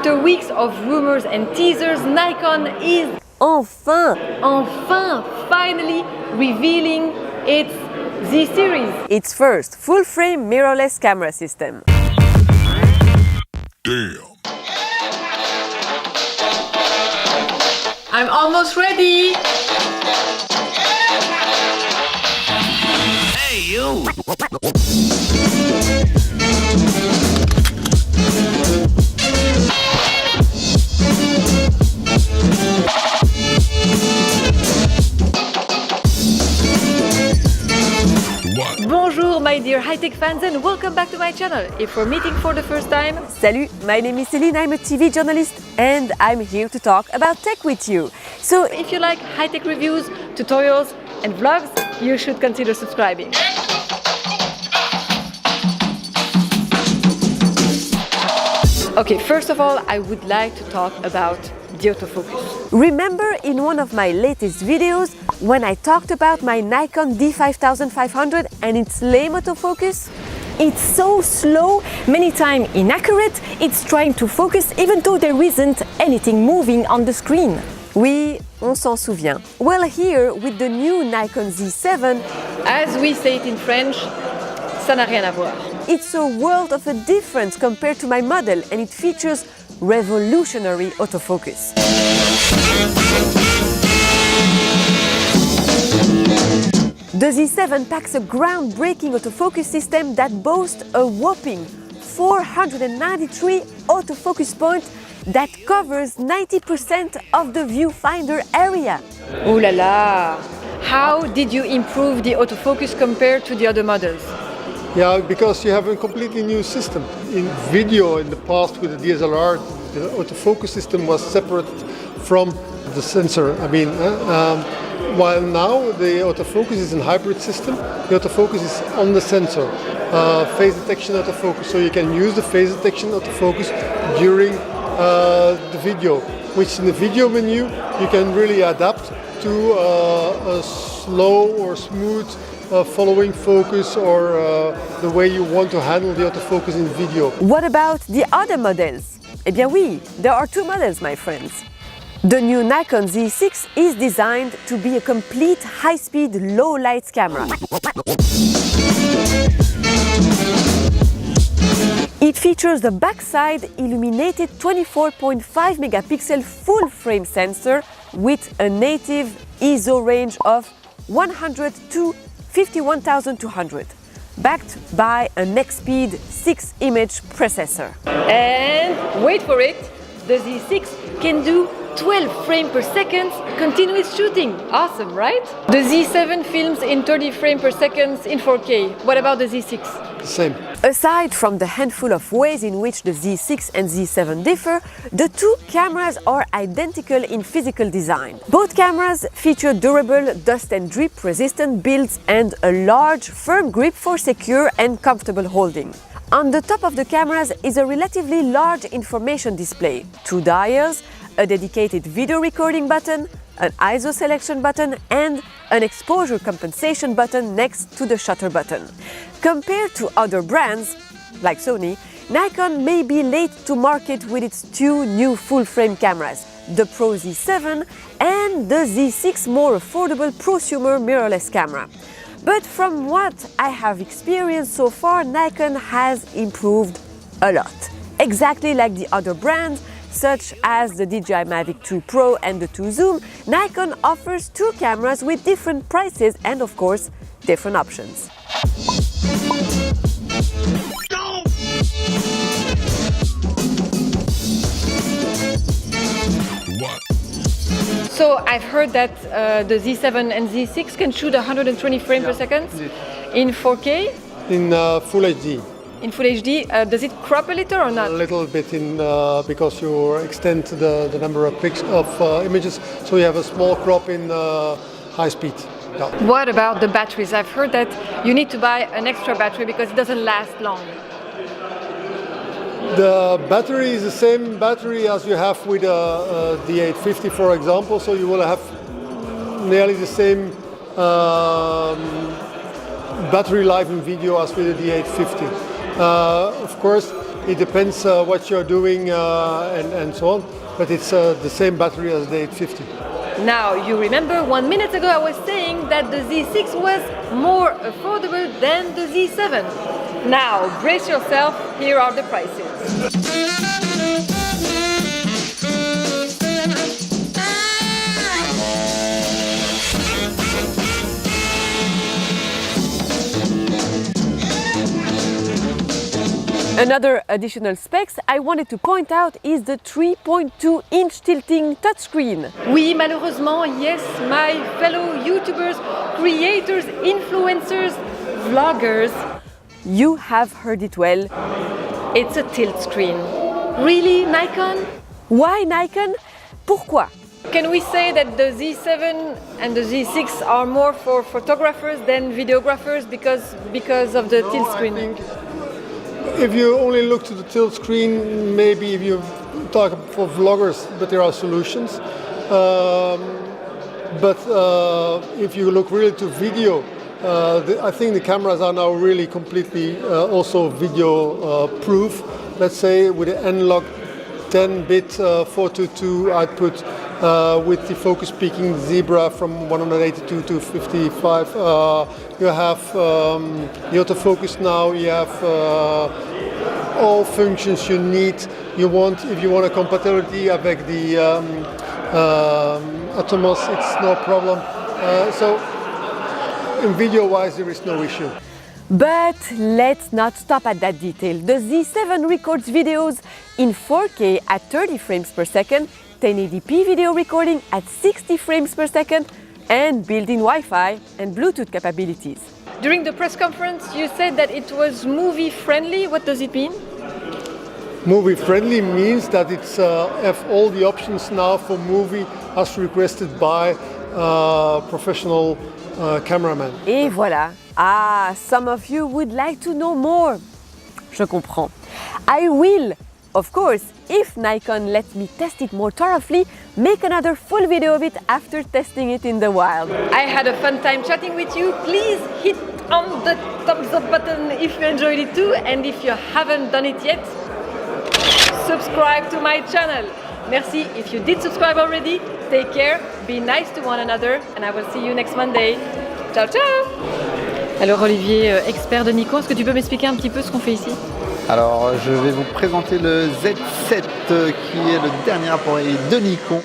After weeks of rumors and teasers, Nikon is finally revealing its Z series. Its first full-frame mirrorless camera system. Damn. I'm almost ready! Hey, you! Bonjour my dear high-tech fans and welcome back to my channel. If we're meeting for the first time, Salut, my name is Celine, I'm a TV journalist and I'm here to talk about tech with you. So if you like high-tech reviews, tutorials and vlogs, you should consider subscribing. Okay, first of all, I would like to talk about the autofocus. remember in one of my latest videos when I talked about my Nikon D5500 and its lame autofocus? It's so slow, many times inaccurate, it's trying to focus even though there isn't anything moving on the screen. Oui, on s'en souvient. Well, here with the new Nikon Z7, As we say it in French, ça n'a rien à voir. it's a world of a difference compared to my model and it features revolutionary autofocus. The Z7 packs a groundbreaking autofocus system that boasts a whopping 493 autofocus points that covers 90% of the viewfinder area. Ooh la la! How did you improve the autofocus compared to the other models? Yeah, because you have a completely new system. In video, in the past with the DSLR, the autofocus system was separate from the sensor. While now the autofocus is a hybrid system, the autofocus is on the sensor. Phase detection autofocus, so you can use the phase detection autofocus during the video, which in the video menu you can really adapt to a slow or smooth following focus or the way you want to handle the autofocus in video. What about the other models? Eh bien oui, there are two models, my friends. The new Nikon Z6 is designed to be a complete high-speed, low-lights camera. It features the backside illuminated 24.5 megapixel full-frame sensor with a native ISO range of 100 to 51,200, backed by an X-Speed 6-image processor. And wait for it, the Z6 can do 12 frames per second continuous shooting. Awesome, right? The Z7 films in 30 frames per second in 4K. What about the Z6? Same. Aside from the handful of ways in which the Z6 and Z7 differ, the two cameras are identical in physical design. Both cameras feature durable dust and drip resistant builds and a large, firm grip for secure and comfortable holding. On the top of the cameras is a relatively large information display, two dials, a dedicated video recording button, an ISO selection button and an exposure compensation button next to the shutter button. Compared to other brands, like Sony, Nikon may be late to market with its two new full-frame cameras, the Pro Z7 and the Z6 more affordable prosumer mirrorless camera. But from what I have experienced so far, Nikon has improved a lot. Exactly like the other brands, such as the DJI Mavic 2 Pro and the 2 Zoom, Nikon offers two cameras with different prices and, of course, different options. What? So I've heard that the Z7 and Z6 can shoot 120 frames per second in 4K, In Full HD. in Full HD. Does it crop a little or A not? little bit in because you extend the number of images, so you have a small crop in high speed. Yeah. What about the batteries? I've heard that you need to buy an extra battery because it doesn't last long. The battery is the same battery as you have with a D850, for example, so you will have nearly the same battery life in video as with a D850. Of course, It depends what you're doing and so on, but it's the same battery as the 850. Now, you remember 1 minute ago I was saying that the Z6 was more affordable than the Z7. Now, brace yourself, here are the prices. Another additional specs I wanted to point out is the 3.2-inch tilting touchscreen. Oui, malheureusement, yes, my fellow YouTubers, creators, influencers, vloggers. You have heard it well. It's a tilt screen. Really, Nikon? Why Nikon? Pourquoi? Can we say that the Z7 and the Z6 are more for photographers than videographers because of the tilt screen? If you only look to the tilt screen, maybe if you talk for vloggers, but there are solutions. But if you look really to video, I think the cameras are now really completely also video proof. Let's say with the analog 10-bit 422 output with the focus peaking zebra from 182 to 55. You have the autofocus now. You have all functions you need. If you want a compatibility avec the Atomos, it's no problem. So in video-wise, there is no issue. But let's not stop at that detail. The Z7 records videos in 4K at 30 frames per second, 1080p video recording at 60 frames per second, and built-in Wi-Fi and Bluetooth capabilities. During the press conference, you said that it was movie-friendly. What does it mean? Movie-friendly means that it's have all the options now for movie as requested by professional cameramen. Et voilà. Ah, some of you would like to know more. Je comprends. I will, of course, if Nikon lets me test it more thoroughly, make another full video of it after testing it in the wild. I had a fun time chatting with you. Please hit on the thumbs up button if you enjoyed it too, and if you haven't done it yet, subscribe to my channel. Merci if you did subscribe already. Take care, be nice to one another, and I will see you next Monday. Ciao, ciao! Alors Olivier, expert de Nikon, est-ce que tu peux m'expliquer un petit peu ce qu'on fait ici? Alors je vais vous présenter le Z7 qui est le dernier appareil de Nikon